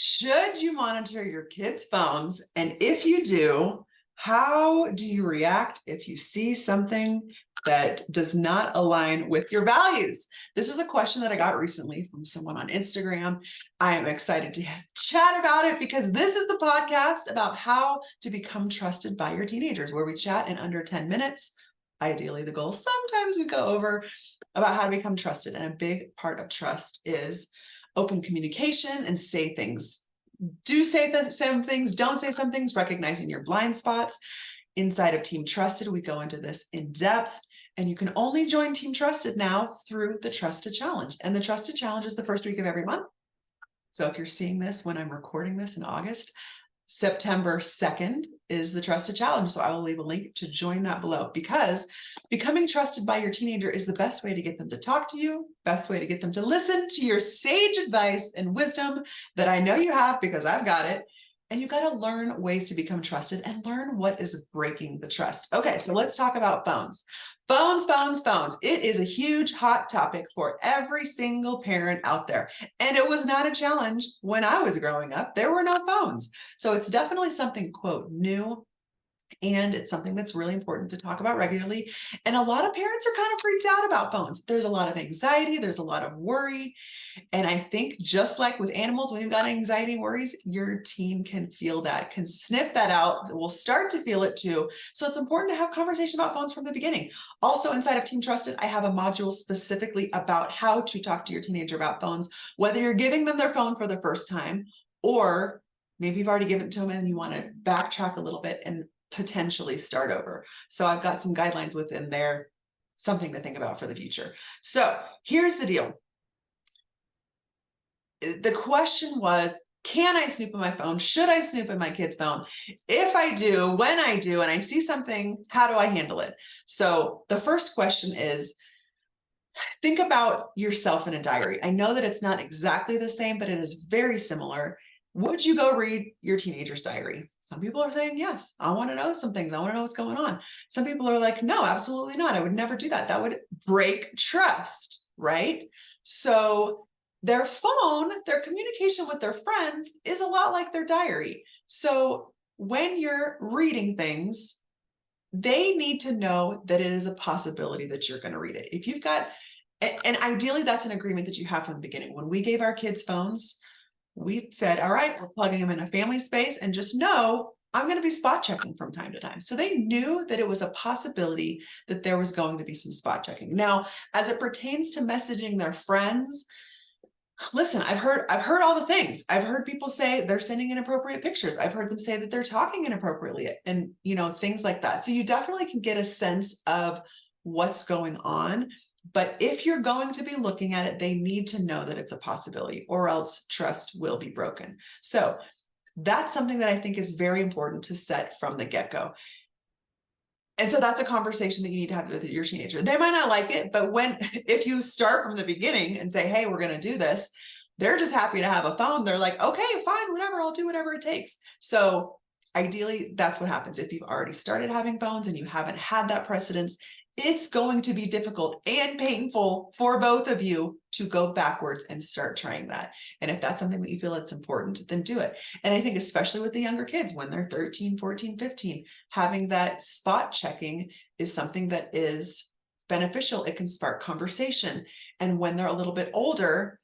Should you monitor your kids' phones? And if you do, how do you react if you see something that does not align with your values? This is a question that I got recently from someone on Instagram. I am excited to chat about it because this is the podcast about how to become trusted by your teenagers, where we chat in under 10 minutes. Ideally, the goal. Sometimes we go over about how to become trusted. And a big part of trust is open communication and say things. Do say some things, don't say some things, recognizing your blind spots. Inside of Team Trusted, we go into this in depth, and you can only join Team Trusted now through the Trusted Challenge. And the Trusted Challenge is the first week of every month. So if you're seeing this when I'm recording this in August, September 2nd is the Trusted Challenge. So I will leave a link to join that below, because becoming trusted by your teenager is the best way to get them to talk to you, best way to get them to listen to your sage advice and wisdom that I know you have because I've got it. And you got to learn ways to become trusted and learn what is breaking the trust. Okay, so let's talk about phones. Phones. It is a huge hot topic for every single parent out there. And it was not a challenge when I was growing up. There were no phones. So it's definitely something, quote, new. And it's something that's really important to talk about regularly. And a lot of parents are kind of freaked out about phones. There's a lot of anxiety. There's a lot of worry. And I think just like with animals, when you've got anxiety and worries, your teen can feel that, can sniff that out, will start to feel it too. So it's important to have conversation about phones from the beginning. Also, inside of Team Trusted, I have a module specifically about how to talk to your teenager about phones, whether you're giving them their phone for the first time, or maybe you've already given it to them and you want to backtrack a little bit and potentially start over. So I've got some guidelines within there, something to think about for the future. So here's the deal. The question was, can I snoop on my phone? Should I snoop in my kid's phone? If I do, when I do, and I see something, how do I handle it? So the first question is, think about yourself in a diary. I know that it's not exactly the same, but it is very similar. Would you go read your teenager's diary? Some people are saying, yes, I want to know some things. I want to know what's going on. Some people are like, no, absolutely not. I would never do that. That would break trust, right? So their phone, their communication with their friends is a lot like their diary. So when you're reading things, they need to know that it is a possibility that you're going to read it. If you've got, and ideally that's an agreement that you have from the beginning. When we gave our kids phones, we said, all right, we're plugging them in a family space, and just know I'm going to be spot checking from time to time. So they knew that it was a possibility that there was going to be some spot checking. Now, as it pertains to messaging their friends, listen, I've heard all the things. I've heard people say they're sending inappropriate pictures. I've heard them say that they're talking inappropriately and, things like that. So you definitely can get a sense of what's going on. But if you're going to be looking at it, they need to know that it's a possibility, or else trust will be broken. So that's something that I think is very important to set from the get-go. And so that's a conversation that you need to have with your teenager. They might not like it, but if you start from the beginning and say, hey, we're going to do this, they're just happy to have a phone. They're like, okay, fine, whatever, I'll do whatever it takes. So ideally, that's what happens. If you've already started having phones and you haven't had that precedence, it's going to be difficult and painful for both of you to go backwards and start trying that. And if that's something that you feel it's important, then do it. And I think especially with the younger kids, when they're 13, 14, 15, having that spot checking is something that is beneficial. It can spark conversation. And when they're a little bit older,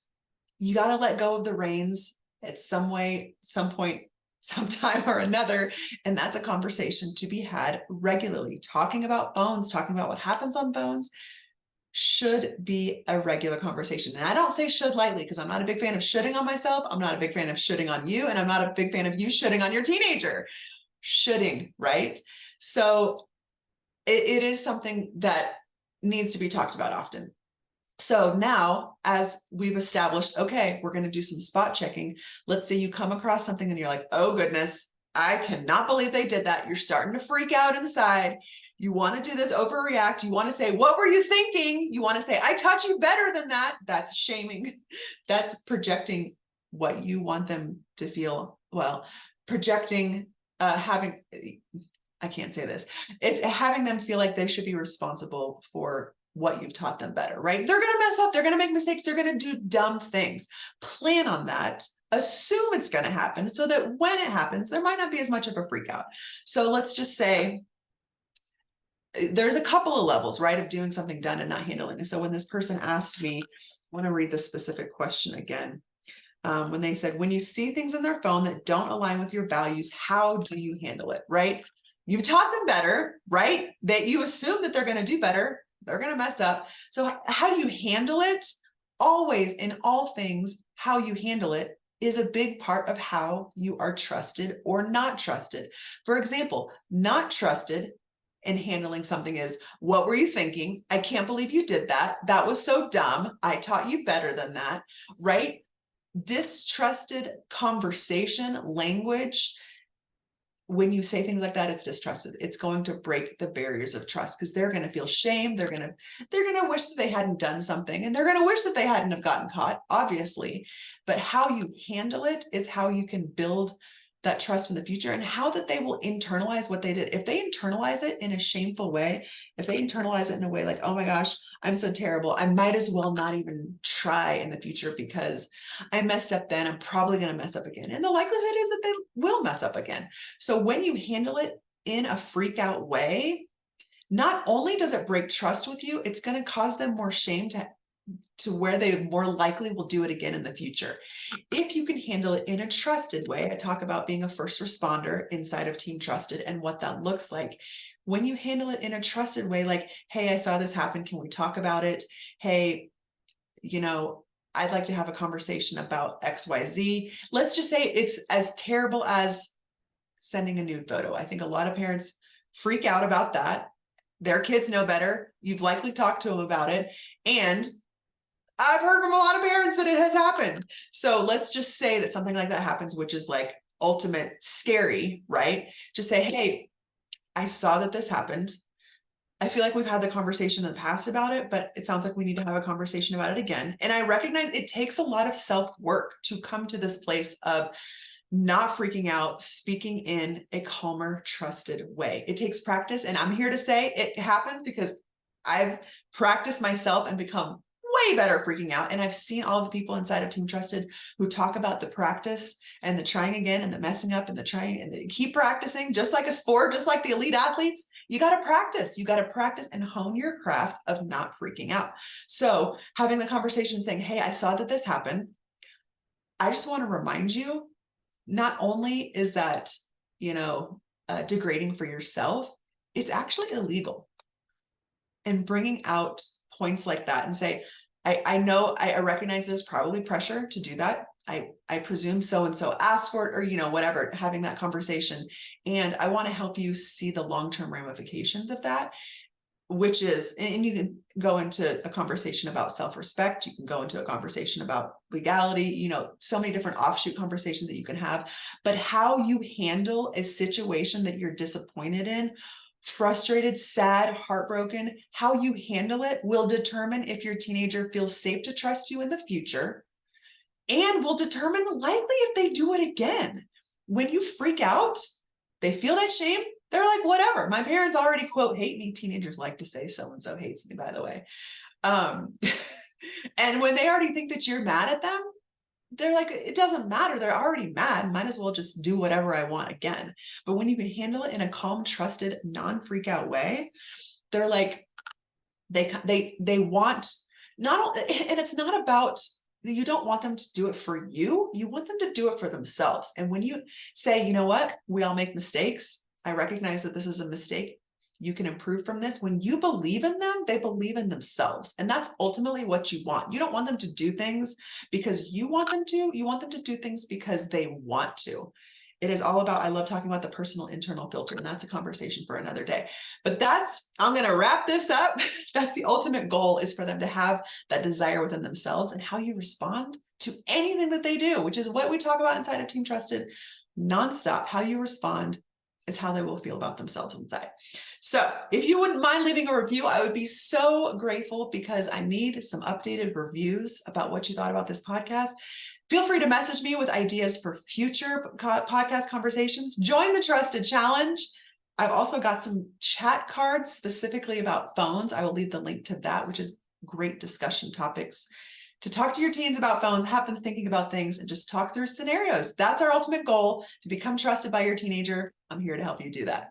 you got to let go of the reins at some point, sometime or another. And that's a conversation to be had regularly. Talking about phones, talking about what happens on phones should be a regular conversation. And I don't say should lightly, because I'm not a big fan of shoulding on myself. I'm not a big fan of shoulding on you. And I'm not a big fan of you shoulding on your teenager. Shoulding, right? So it is something that needs to be talked about often. So now, as we've established, okay, we're going to do some spot checking. Let's say you come across something and you're like, oh goodness, I cannot believe they did that. You're starting to freak out inside. You want to do this overreact. You want to say, what were you thinking? You want to say, I taught you better than that. That's shaming. That's projecting what you want them to feel. Well, projecting, I can't say this. It's having them feel like they should be responsible for what you've taught them better, right? They're going to mess up. They're going to make mistakes. They're going to do dumb things. Plan on that. Assume it's going to happen so that when it happens, there might not be as much of a freak out. So let's just say there's a couple of levels, right, of doing something done and not handling it. So when this person asked me, I want to read the specific question again. When they said, when you see things in their phone that don't align with your values, how do you handle it, right? You've taught them better, right? That you assume that they're going to do better. They're going to mess up. So how do you handle it? Always, in all things, how you handle it is a big part of how you are trusted or not trusted. For example, not trusted in handling something is, what were you thinking? I can't believe you did that. That was so dumb. I taught you better than that, right? Distrusted conversation, language. When you say things like that, it's distrusted. It's going to break the barriers of trust because they're going to feel shame. They're going to wish that they hadn't done something, and they're going to wish that they hadn't have gotten caught, obviously. But how you handle it is how you can build that trust in the future, and how that they will internalize what they did. If they internalize it in a shameful way, if they internalize it in a way like, oh my gosh, I'm so terrible, I might as well not even try in the future because I messed up then, I'm probably going to mess up again. And the likelihood is that they will mess up again. So when you handle it in a freak out way, not only does it break trust with you, it's going to cause them more shame to where they more likely will do it again in the future. If you can handle it in a trusted way, I talk about being a first responder inside of Team Trusted and what that looks like. When you handle it in a trusted way, like, hey, I saw this happen. Can we talk about it? Hey, I'd like to have a conversation about XYZ. Let's just say it's as terrible as sending a nude photo. I think a lot of parents freak out about that. Their kids know better. You've likely talked to them about it. And I've heard from a lot of parents that it has happened. So let's just say that something like that happens, which is like ultimate scary, right? Just say, hey, I saw that this happened. I feel like we've had the conversation in the past about it, but it sounds like we need to have a conversation about it again. And I recognize it takes a lot of self-work to come to this place of not freaking out, speaking in a calmer, trusted way. It takes practice. And I'm here to say it happens because I've practiced myself and become way better at freaking out. And I've seen all the people inside of Team Trusted who talk about the practice and the trying again and the messing up and the trying, and they keep practicing, just like a sport, just like the elite athletes. You got to practice. You got to practice and hone your craft of not freaking out. So having the conversation saying, hey, I saw that this happened. I just want to remind you, not only is that, degrading for yourself, it's actually illegal. And bringing out points like that and say, I know, I recognize there's probably pressure to do that. I presume so-and-so asked for it, or, whatever, having that conversation. And I want to help you see the long-term ramifications of that, which is, and you can go into a conversation about self-respect. You can go into a conversation about legality, so many different offshoot conversations that you can have, but how you handle a situation that you're disappointed in, frustrated, sad, heartbroken, how you handle it will determine if your teenager feels safe to trust you in the future, and will determine likely if they do it again. When you freak out, they feel that shame. They're like, whatever. My parents already, quote, hate me. Teenagers like to say so-and-so hates me, by the way. And when they already think that you're mad at them, they're like, it doesn't matter. They're already mad. Might as well just do whatever I want again. But when you can handle it in a calm, trusted, non-freak out way, they're like, they want not, and it's not about, you don't want them to do it for you. You want them to do it for themselves. And when you say, you know what, we all make mistakes. I recognize that this is a mistake. You can improve from this. When you believe in them, they believe in themselves. And that's ultimately what you want. You don't want them to do things because you want them to. You want them to do things because they want to. It is all about, I love talking about the personal internal filter, and that's a conversation for another day. But I'm going to wrap this up. That's the ultimate goal, is for them to have that desire within themselves, and how you respond to anything that they do, which is what we talk about inside of Team Trusted nonstop. How you respond is how they will feel about themselves inside. So if you wouldn't mind leaving a review, I would be so grateful, because I need some updated reviews about what you thought about this podcast. Feel free to message me with ideas for future podcast conversations. Join the Trusted Challenge. I've also got some chat cards specifically about phones. I will leave the link to that, which is great discussion topics to talk to your teens about phones, have them thinking about things, and just talk through scenarios. That's our ultimate goal, to become trusted by your teenager. I'm here to help you do that.